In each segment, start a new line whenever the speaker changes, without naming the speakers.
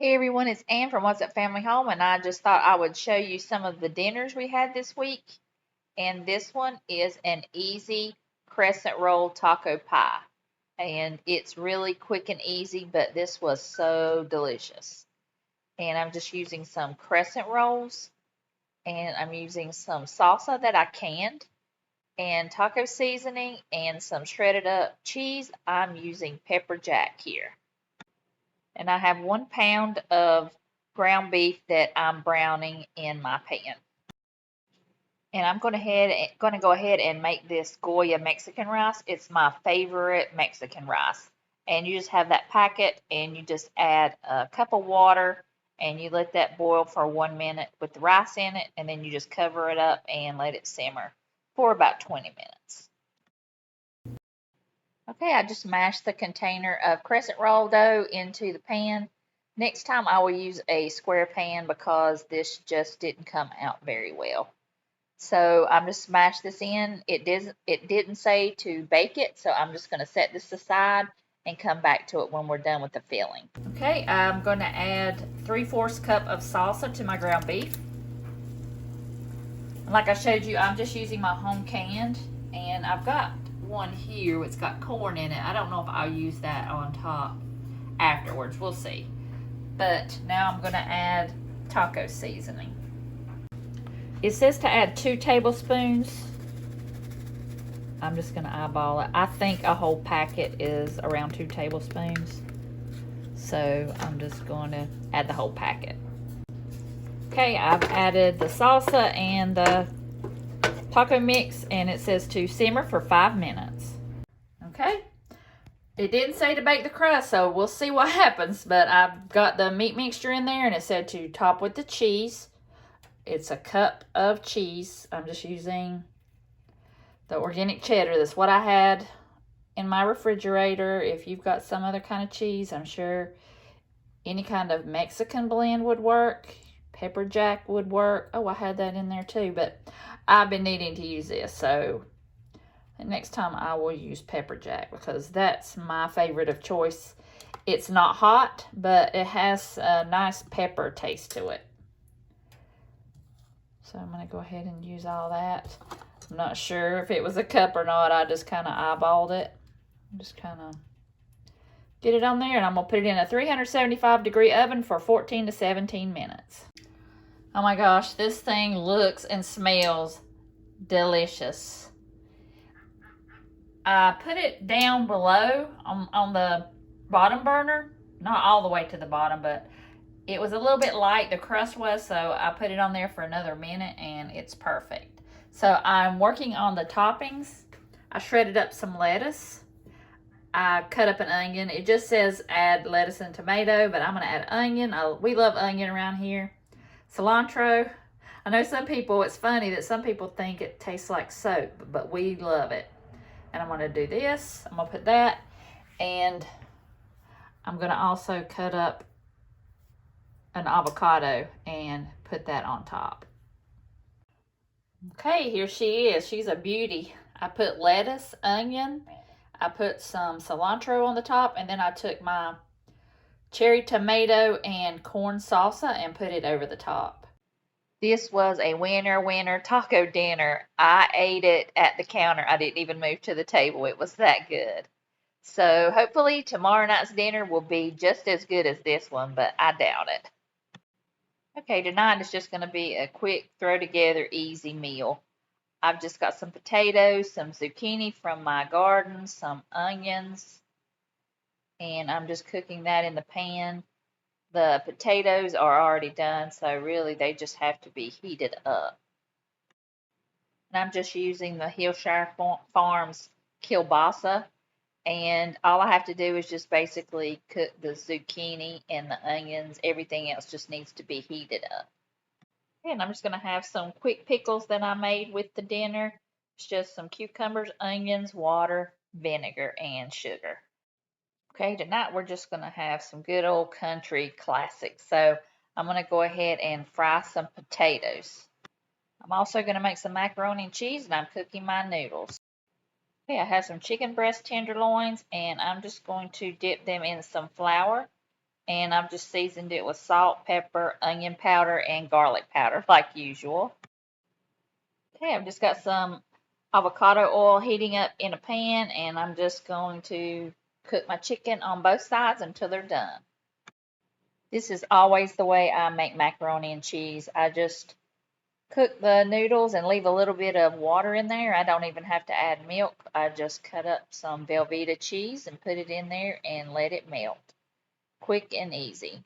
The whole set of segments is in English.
Hey everyone, it's Ann from What's Up Family Home, and I just thought I would show you some of the dinners we had this week. And this one is an easy crescent roll taco pie. And it's really quick and easy, but this was so delicious. And I'm just using some crescent rolls, and I'm using some salsa that I canned, and taco seasoning, and some shredded up cheese. I'm using pepper jack here. And I have 1 pound of ground beef that I'm browning in my pan. And I'm going to go ahead and make this Goya Mexican rice. It's my favorite Mexican rice. And you just have that packet and you just add a cup of water and you let that boil for 1 minute with the rice in it, and then you just cover it up and let it simmer for about 20 minutes. Okay, I just mashed the container of crescent roll dough into the pan. Next time I will use a square pan because this just didn't come out very well. So I'm just smash this in. It didn't say to bake it, so I'm just going to set this aside and come back to it when we're done with the filling. Okay, I'm going to add 3/4 cup of salsa to my ground beef. Like I showed you, I'm just using my home canned, and I've got one here. It's got corn in it. I don't know if I'll use that on top afterwards. We'll see. But now I'm going to add taco seasoning. It says to add 2 tablespoons. I'm just going to eyeball it. I think a whole packet is around 2 tablespoons. So I'm just going to add the whole packet. Okay, I've added the salsa and the taco mix, and it says to simmer for 5 minutes. Okay, it didn't say to bake the crust, so we'll see what happens, but I've got the meat mixture in there, and it said to top with the cheese. It's a cup of cheese. I'm just using the organic cheddar. That's what I had in my refrigerator. If you've got some other kind of cheese, I'm sure any kind of Mexican blend would work. Pepper jack would work. Oh, I had that in there too, but I've been needing to use this, so next time I will use pepper jack because that's my favorite of choice. It's not hot, but it has a nice pepper taste to it. So I'm going to go ahead and use all that. I'm not sure if it was a cup or not. I just kind of eyeballed it. Just kind of get it on there, and I'm going to put it in a 375-degree oven for 14 to 17 minutes. Oh my gosh, this thing looks and smells delicious. I put it down below on the bottom burner. Not all the way to the bottom, but it was a little bit light, the crust was, so I put it on there for another minute, and it's perfect. So I'm working on the toppings. I shredded up some lettuce. I cut up an onion. It just says add lettuce and tomato, but I'm going to add onion. We love onion around here. Cilantro. I know some people, it's funny that some people think it tastes like soap, but we love it. And I'm going to do this. I'm going to put that, and I'm going to also cut up an avocado and put that on top. Okay, here she is. She's a beauty. I put lettuce, onion, I put some cilantro on the top, and then I took my cherry tomato and corn salsa and put it over the top. This was a winner taco dinner. I ate it at the counter. I didn't even move to the table. It was that good. So hopefully tomorrow night's dinner will be just as good as this one, but I doubt it. Okay, tonight is just going to be a quick throw together easy meal. I've just got some potatoes, some zucchini from my garden, some onions, and I'm just cooking that in the pan. The potatoes are already done, so really they just have to be heated up. And I'm just using the Hillshire Farms kielbasa, and all I have to do is just basically cook the zucchini and the onions. Everything else just needs to be heated up. And I'm just going to have some quick pickles that I made with the dinner. It's just some cucumbers, onions, water, vinegar, and sugar. Okay, tonight we're just going to have some good old country classics. So I'm going to go ahead and fry some potatoes. I'm also going to make some macaroni and cheese, and I'm cooking my noodles. Okay, I have some chicken breast tenderloins, and I'm just going to dip them in some flour And I've just seasoned it with salt, pepper, onion powder, and garlic powder like usual. Okay, I've just got some avocado oil heating up in a pan, and I'm just going to cook my chicken on both sides until they're done. This is always the way I make macaroni and cheese. I just cook the noodles and leave a little bit of water in there. I don't even have to add milk. I just cut up some Velveeta cheese and put it in there and let it melt. Quick and easy.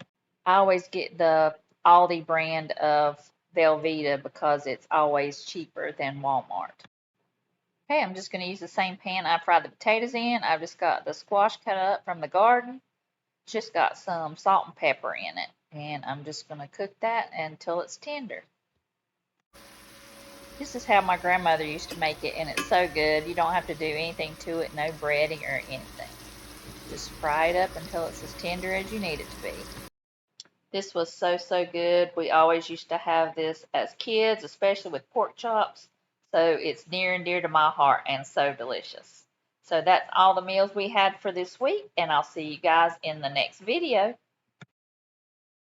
I always get the Aldi brand of Velveeta because it's always cheaper than Walmart. Okay, I'm just going to use the same pan I fried the potatoes in. I've just got the squash cut up from the garden. Just got some salt and pepper in it. And I'm just going to cook that until it's tender. This is how my grandmother used to make it, and it's so good. You don't have to do anything to it, no breading or anything. Just fry it up until it's as tender as you need it to be. This was so good. We always used to have this as kids, especially with pork chops. So it's near and dear to my heart and so delicious. So that's all the meals we had for this week, and I'll see you guys in the next video.